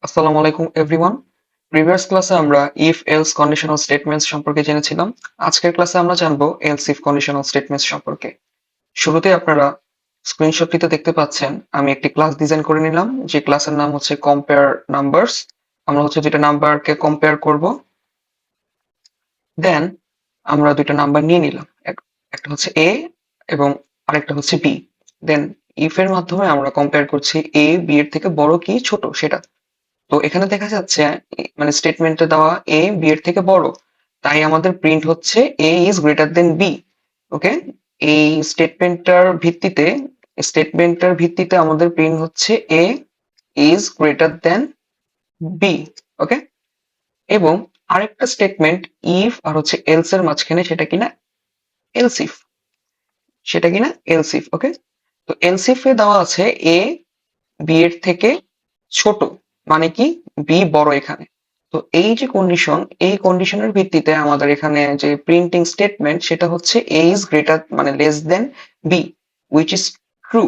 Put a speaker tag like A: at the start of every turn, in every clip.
A: আসসালামু আলাইকুম everyone. Previous ক্লাসে আমরা ইফ এলস কন্ডিশনাল স্টেটমেন্টস সম্পর্কে জেনেছিলাম। আজকের ক্লাসে আমরা জানবো এলস ইফ কন্ডিশনাল স্টেটমেন্টস সম্পর্কে। শুরুতে আপনারা স্ক্রিনশটটিতে দেখতে পাচ্ছেন আমি একটি ক্লাস ডিজাইন করে নিলাম, যে ক্লাসের নাম হচ্ছে কম্পেয়ার নাম্বারস। আমরা দুইটা নাম্বারকে কম্পেয়ার করব। দেন আমরা দুইটা নাম্বার নিয়ে নিলাম, একটা হচ্ছে এ এবং আরেকটা হচ্ছে বি। দেন ইফ এর মাধ্যমে আমরা কম্পেয়ার করছি এ বি এর থেকে বড় কি ছোট সেটা। তো এখানে দেখা যাচ্ছে মানে স্টেটমেন্টে দেওয়া এ বি এর থেকে বড়, তাই আমাদের প্রিন্ট হচ্ছে A is greater than B. ওকে, এই স্টেটমেন্টটার ভিত্তিতে আমাদের প্রিন্ট হচ্ছে A is greater than B. ওকে, এবং আরেকটা স্টেটমেন্ট ইফ আর হচ্ছে এলস এর মাঝখানে, সেটা কিনা এলস ইফ। ওকে, তো এলস ইফ এ দেওয়া আছে এ বি এর থেকে ছোট, মানে কি বি বড় এখানে। তো এই যে কন্ডিশন, এই কন্ডিশনের ভিত্তিতে আমাদের এখানে যে প্রিন্টিং স্টেটমেন্ট সেটা হচ্ছে এ ইজ গ্রেটার মানে less than B, which is true,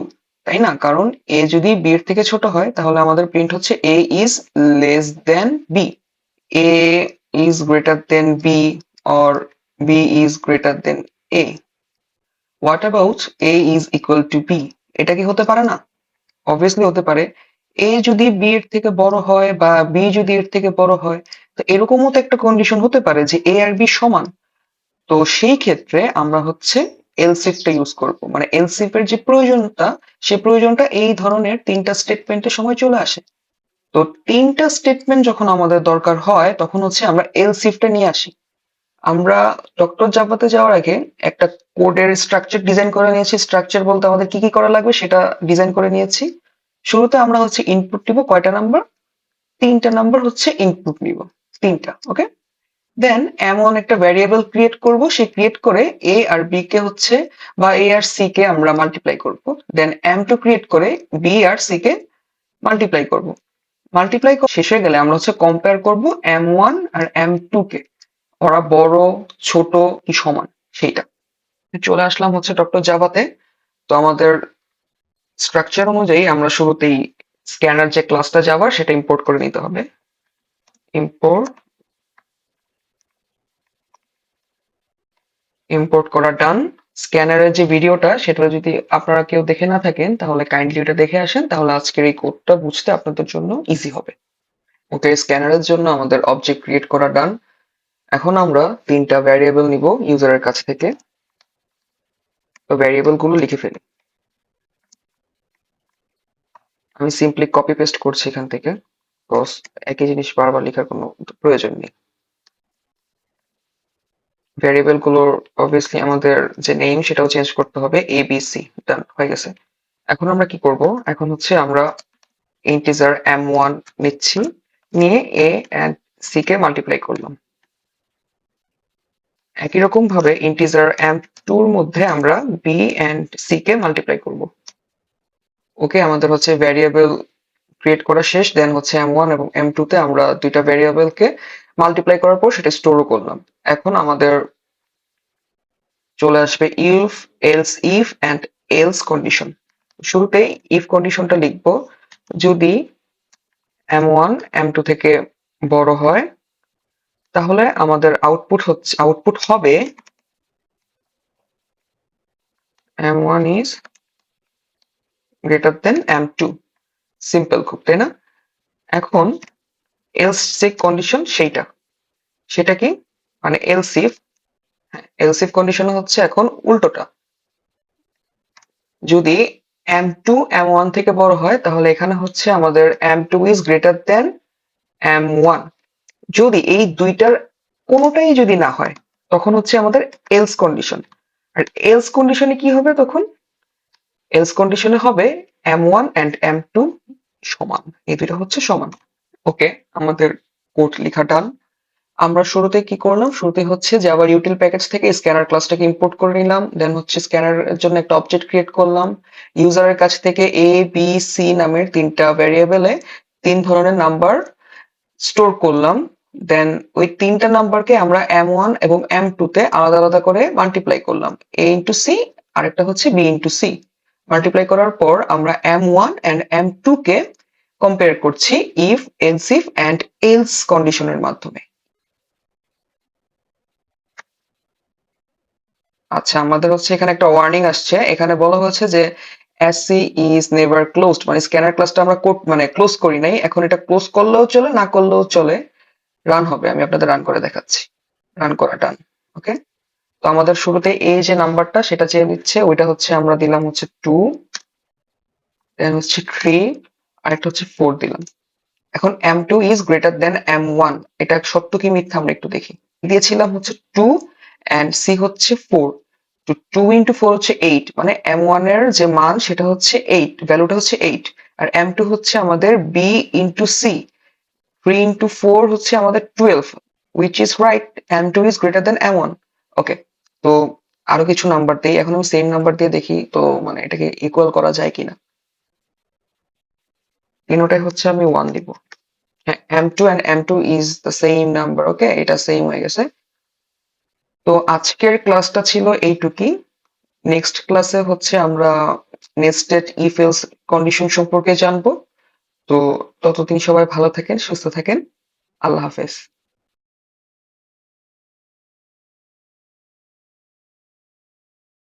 A: তাই না? কারণ এ যদি বি এর থেকে ছোট হয় তাহলে আমাদের প্রিন্ট হচ্ছে A is less than B. A is greater than B or B is greater than A. What about A is equal to B? এটা কি হতে পারে না? অবভিয়াসলি হতে পারে। এ যদি বি এর থেকে বড় হয় বা বি যদি এর থেকে বড় হয়, তো এরকমও তো একটা কন্ডিশন হতে পারে যে এ আর বি সমান। তো সেই ক্ষেত্রে আমরা হচ্ছে এলসিফটা ইউজ করব, মানে এলসিফ এর যে প্রয়োজনটা, সেই প্রয়োজনটা এই ধরনের তিনটা স্টেটমেন্টের সময় চলে আসে। তো তিনটা স্টেটমেন্ট যখন আমাদের দরকার হয় তখন হচ্ছে আমরা এলসিফটা নিয়ে আসি। আমরা ডক্টর জাভাতে যাওয়ার আগে একটা কোডের স্ট্রাকচার ডিজাইন করে নিয়েছি। স্ট্রাকচার বলতে আমাদের কি কি করা লাগবে সেটা ডিজাইন করে নিয়েছি। শুরুতে আমরা হচ্ছে ইনপুট নিব কয়টা নাম্বার, তিনটা নাম্বার হচ্ছে ইনপুট নিব, তিনটা। ওকে, দেন এমন একটা ভ্যারিয়েবল ক্রিয়েট করব, সে ক্রিয়েট করে এ আর বি কে হচ্ছে বা এ আর সি কে আমরা মাল্টিপ্লাই করব। দেন এম টু ক্রিয়েট করে বি আর সি কে মাল্টিপ্লাই করব। মাল্টিপ্লাই শেষ হয়ে গেলে আমরা হচ্ছে কম্পেয়ার করব এম ওয়ান আর এম টু কে, ওরা বড় ছোট কি সমান সেইটা। চলে আসলাম হচ্ছে ডক্টর জাভাতে। তো আমাদের স্ট্রাকচার অনুযায়ী আমরা শুরুতেই স্ক্যানার যে ক্লাসটা যাবার সেটা ইম্পোর্ট করে নিতে হবে। ইম্পোর্ট করা ডান। স্ক্যানারের যে ভিডিওটা সেটা যদি আপনারা কেউ দেখে না থাকেন তাহলে কাইন্ডলি ওটা দেখে আসেন, তাহলে আজকের এই কোডটা বুঝতে আপনাদের জন্য ইজি হবে। ওকে, স্ক্যানারের জন্য আমাদের অবজেক্ট ক্রিয়েট করা ডান। এখন আমরা তিনটা ভ্যারিয়েবল নিব ইউজারের কাছ থেকে। তো ভ্যারিয়েবল গুলো লিখে ফেলি। আমি সিম্পলি কপি পেস্ট করছি এখান থেকে, বিকজ একই জিনিস বারবার লেখার কোনো প্রয়োজন নেই। ভ্যারিয়েবল গুলোর অবভিয়াসলি আমাদের যে নেম সেটাও চেঞ্জ করতে হবে, এ বি সি। ডান হয়ে গেছে। এখন আমরা কি করব, এখন হচ্ছে আমরা ইন্টিজার m1 নিচ্ছি, নিয়ে a and c K multiply করলাম। একই রকম ভাবে ইন্টিজার m2 এর মধ্যে আমরা b and c K multiply করব। ওকে, আমাদের হচ্ছে ভ্যারিয়েবল ক্রিয়েট করা শেষ। দেন হচ্ছে m1 এবং m2 তে আমরা দুইটা ভ্যারিয়েবলকে মাল্টিপ্লাই করার পর সেটা স্টোরও করলাম। এখন আমাদের চলে আসবে if else if and else condition. শুরুতেই ইফ কন্ডিশনটা লিখবো, যদি m1 m2 থেকে বড় হয় তাহলে আমাদের আউটপুট হবে m1 is greater than m2। Simple খুব, তাই না? এখন এলস যে কন্ডিশন সেটা কি, মানে এলস ইফ কন্ডিশন হচ্ছে এখন উল্টোটা। যদি m2 m1 থেকে বড় হয় তাহলে এখানে হচ্ছে আমাদের m2 is greater than m1। যদি এই দুইটার কোনোটাই যদি না হয় তখন হচ্ছে আমাদের এলস কন্ডিশন। আর এলস কন্ডিশনে কি হবে তখন? এলস কন্ডিশনে হবে m1 and m2 সমান, এই দুইটা হচ্ছে সমান। ওকে, আমাদের কোড লেখা ডান। আমরা শুরুতে কি করলাম, শুরুতে হচ্ছে জাভা ইউটিল প্যাকেজ থেকে স্ক্যানার ক্লাসটাকে ইম্পোর্ট করে নিলাম। দেন হচ্ছে স্ক্যানার এর জন্য একটা অবজেক্ট ক্রিয়েট করলাম। ইউজারের কাছ থেকে এ বি সি নামের তিনটা ভ্যারিয়েবলে তিন ধরনের নাম্বার স্টোর করলাম। দেন ওই তিনটা নাম্বারকে আমরা m1 এবং m2 তে আলাদা আলাদা করে মাল্টিপ্লাই করলাম, a ইন্টু সি আরেকটা হচ্ছে b ইন্টু সি। মাল্টিপ্লাই করার পর আমরা m1 and m2 কে কম্পেয়ার করছি if, else if and else কন্ডিশনের মাধ্যমে। আচ্ছা, আমাদের হচ্ছে এখানে একটা ওয়ার্নিং আসছে। এখানে বলা হয়েছে যে এসসি ইজ নেভার ক্লোজড, মানে স্ক্যানার ক্লাসটা আমরা মানে ক্লোজ করি নাই। এখন এটা ক্লোজ করলেও চলে, না করলেও চলে, রান হবে। আমি আপনাদের রান করে দেখাচ্ছি। রান করা ডান। ওকে, তো আমাদের শুরুতে এই যে নাম্বারটা সেটা চেয়ে দিচ্ছে, ওইটা হচ্ছে আমরা দিলাম হচ্ছে 2, দেন হচ্ছে 3, আর একটা হচ্ছে 4 দিলাম। এখন m2 is greater then m1, এটা সত্য কি মিথ্যা আমরা একটু দেখি। দিয়েছিলাম হচ্ছে 2 এন্ড সি হচ্ছে 4, তো 2 ইন্টু 4 হচ্ছে 8, মানে m1 এর যে মান সেটা হচ্ছে 8, ভ্যালুটা হচ্ছে 8, আর m2 হচ্ছে আমাদের b ইন্টু c, 3 ইন্টু 4 হচ্ছে আমাদের 12, which is right, m2 is greater than m1. ওকে, তো আরো কিছু নাম্বার দেই। এখন আমি সেম নাম্বার দিয়ে দেখি তো মানে এটাকে ইকুয়াল করা যায় কিনা। তিনোটাই হচ্ছে আমি 1 দিব। হ্যাঁ, m2 and m2 is the same number. ওকে, এটা সেম হয়ে গেছে। তো আজকের ক্লাসটা ছিল এইটুকুই। নেক্সট ক্লাসে হচ্ছে আমরা নেস্টেড ইফ এলস কন্ডিশন সম্পর্কে জানবো। তো ততদিন সবাই ভালো থাকেন, সুস্থ থাকেন। আল্লাহ হাফেজ।